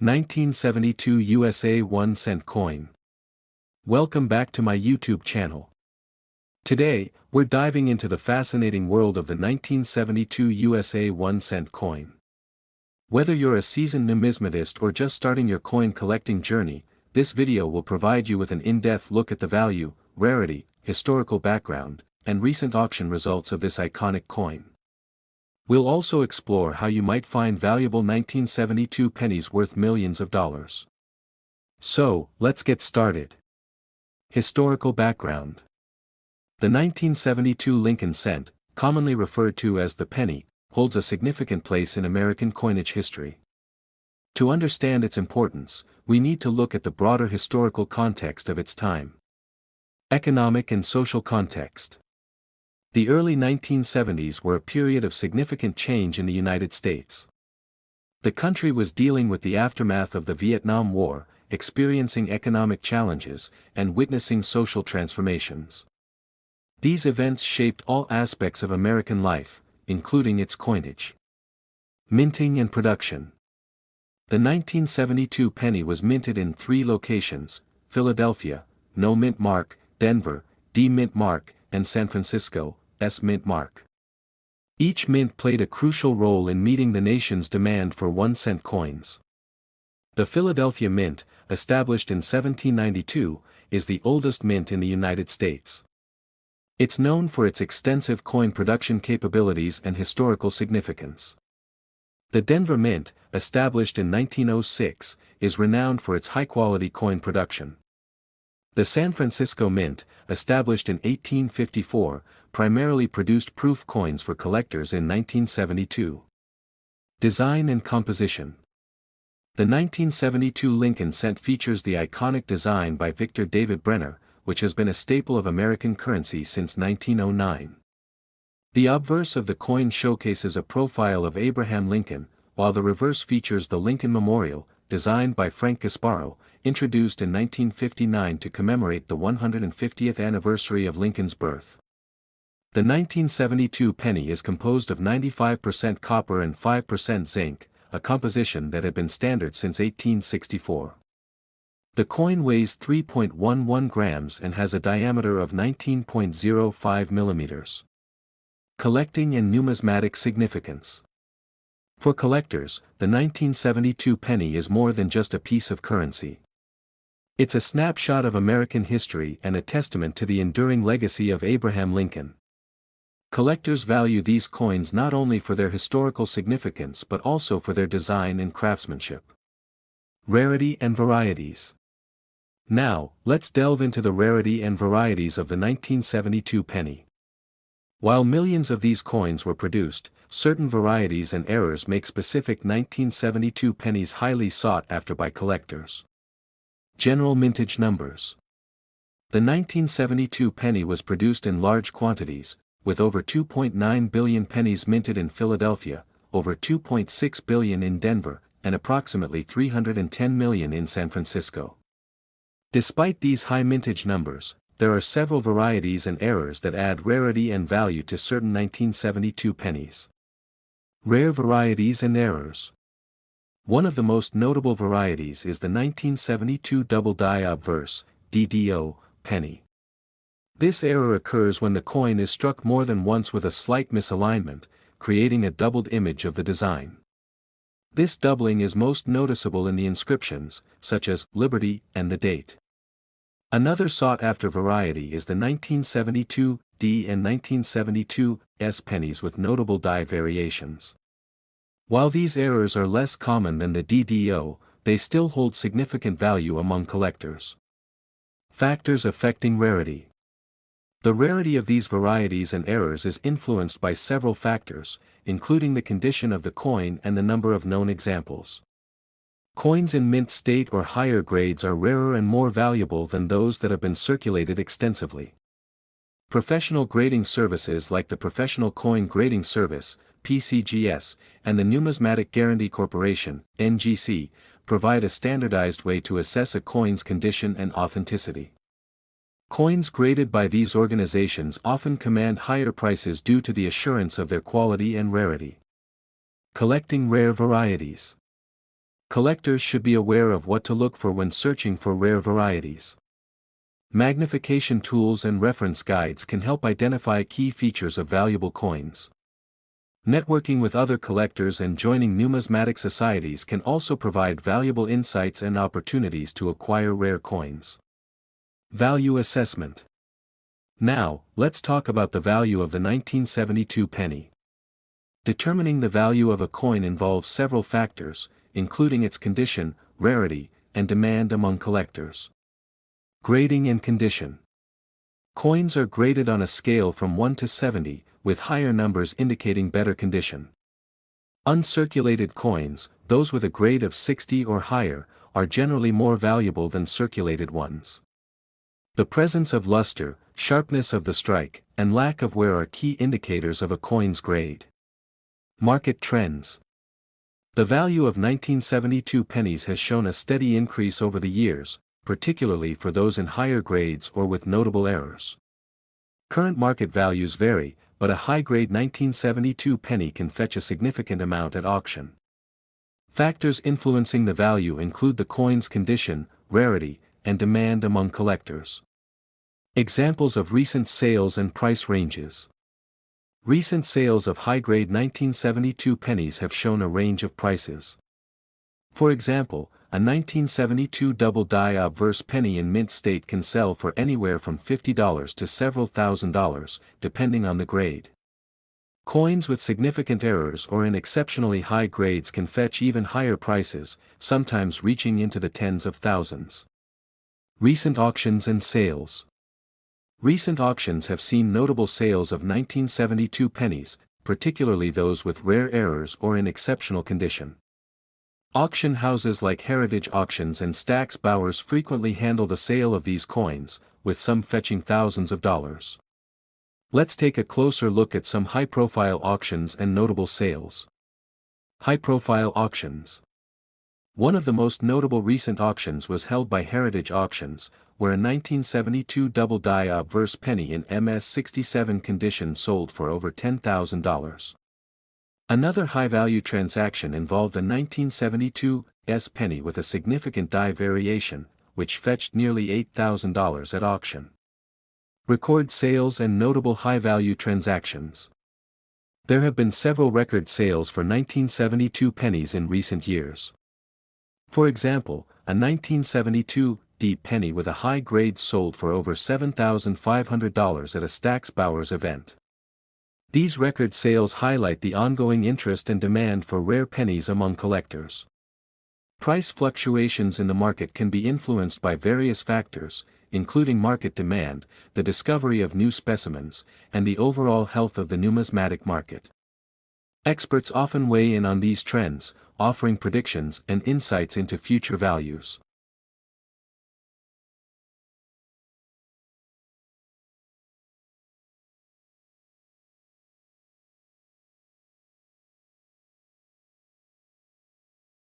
1972 USA 1 cent coin. Welcome back to my YouTube channel. Today, we're diving into the fascinating world of the 1972 USA 1 cent coin. Whether you're a seasoned numismatist or just starting your coin collecting journey, this video will provide you with an in-depth look at the value, rarity, historical background, and recent auction results of this iconic coin. We'll also explore how you might find valuable 1972 pennies worth millions of dollars. So, let's get started. Historical background. The 1972 Lincoln cent, commonly referred to as the penny, holds a significant place in American coinage history. To understand its importance, we need to look at the broader historical context of its time. Economic and social context. The early 1970s were a period of significant change in the United States. The country was dealing with the aftermath of the Vietnam War, experiencing economic challenges, and witnessing social transformations. These events shaped all aspects of American life, including its coinage. Minting and production. The 1972 penny was minted in 3 locations: Philadelphia, No mint mark; Denver, D mint mark; and San Francisco, S mint mark. Each mint played a crucial role in meeting the nation's demand for 1 cent coins. The Philadelphia Mint, established in 1792, is the oldest mint in the United States. It's known for its extensive coin production capabilities and historical significance. The Denver Mint, established in 1906, is renowned for its high-quality coin production. The San Francisco Mint, established in 1854, primarily produced proof coins for collectors in 1972. Design and composition. The 1972 Lincoln cent features the iconic design by Victor David Brenner, which has been a staple of American currency since 1909. The obverse of the coin showcases a profile of Abraham Lincoln, while the reverse features the Lincoln Memorial, designed by Frank Gasparo, introduced in 1959 to commemorate the 150th anniversary of Lincoln's birth. The 1972 penny is composed of 95% copper and 5% zinc, a composition that had been standard since 1864. The coin weighs 3.11 grams and has a diameter of 19.05 millimeters. Collecting and numismatic significance. For collectors, the 1972 penny is more than just a piece of currency. It's a snapshot of American history and a testament to the enduring legacy of Abraham Lincoln. Collectors value these coins not only for their historical significance but also for their design and craftsmanship. Rarity and varieties. Now, let's delve into the rarity and varieties of the 1972 penny. While millions of these coins were produced, certain varieties and errors make specific 1972 pennies highly sought after by collectors. General mintage numbers. The 1972 penny was produced in large quantities, with over 2.9 billion pennies minted in Philadelphia, over 2.6 billion in Denver, and approximately 310 million in San Francisco. Despite these high mintage numbers, there are several varieties and errors that add rarity and value to certain 1972 pennies. Rare varieties and errors. One of the most notable varieties is the 1972 Doubled Die Obverse, DDO, penny. This error occurs when the coin is struck more than once with a slight misalignment, creating a doubled image of the design. This doubling is most noticeable in the inscriptions, such as Liberty and the date. Another sought-after variety is the 1972 D and 1972 S pennies with notable die variations. While these errors are less common than the DDO, they still hold significant value among collectors. Factors affecting rarity. The rarity of these varieties and errors is influenced by several factors, including the condition of the coin and the number of known examples. Coins in mint state or higher grades are rarer and more valuable than those that have been circulated extensively. Professional grading services like the Professional Coin Grading Service, PCGS, and the Numismatic Guarantee Corporation, NGC, provide a standardized way to assess a coin's condition and authenticity. Coins graded by these organizations often command higher prices due to the assurance of their quality and rarity. Collecting rare varieties. Collectors should be aware of what to look for when searching for rare varieties. Magnification tools and reference guides can help identify key features of valuable coins. Networking with other collectors and joining numismatic societies can also provide valuable insights and opportunities to acquire rare coins. Value assessment. Now, let's talk about the value of the 1972 penny. Determining the value of a coin involves several factors, including its condition, rarity, and demand among collectors. Grading and condition. Coins are graded on a scale from 1 to 70, with higher numbers indicating better condition. Uncirculated coins, those with a grade of 60 or higher, are generally more valuable than circulated ones. The presence of luster, sharpness of the strike, and lack of wear are key indicators of a coin's grade. Market trends. The value of 1972 pennies has shown a steady increase over the years, particularly for those in higher grades or with notable errors. Current market values vary, but a high-grade 1972 penny can fetch a significant amount at auction. Factors influencing the value include the coin's condition, rarity, and demand among collectors. Examples of recent sales and price ranges. Recent sales of high-grade 1972 pennies have shown a range of prices. For example, a 1972 Doubled Die Obverse penny in mint state can sell for anywhere from $50 to several $1,000s, depending on the grade. Coins with significant errors or in exceptionally high grades can fetch even higher prices, sometimes reaching into the tens of thousands. Recent auctions and sales. Recent auctions have seen notable sales of 1972 pennies, particularly those with rare errors or in exceptional condition. Auction houses like Heritage Auctions and Stack's Bowers frequently handle the sale of these coins, with some fetching thousands of dollars. Let's take a closer look at some high-profile auctions and notable sales. High-profile auctions. One of the most notable recent auctions was held by Heritage Auctions, where a 1972 Double Die Obverse penny in MS-67 condition sold for over $10,000. Another high-value transaction involved a 1972 S penny with a significant die variation, which fetched nearly $8,000 at auction. Record sales and notable high-value transactions. There have been several record sales for 1972 pennies in recent years. For example, a 1972 D penny with a high grade sold for over $7,500 at a Stack's Bowers event. These record sales highlight the ongoing interest and demand for rare pennies among collectors. Price fluctuations in the market can be influenced by various factors, including market demand, the discovery of new specimens, and the overall health of the numismatic market. Experts often weigh in on these trends, offering predictions and insights into future values.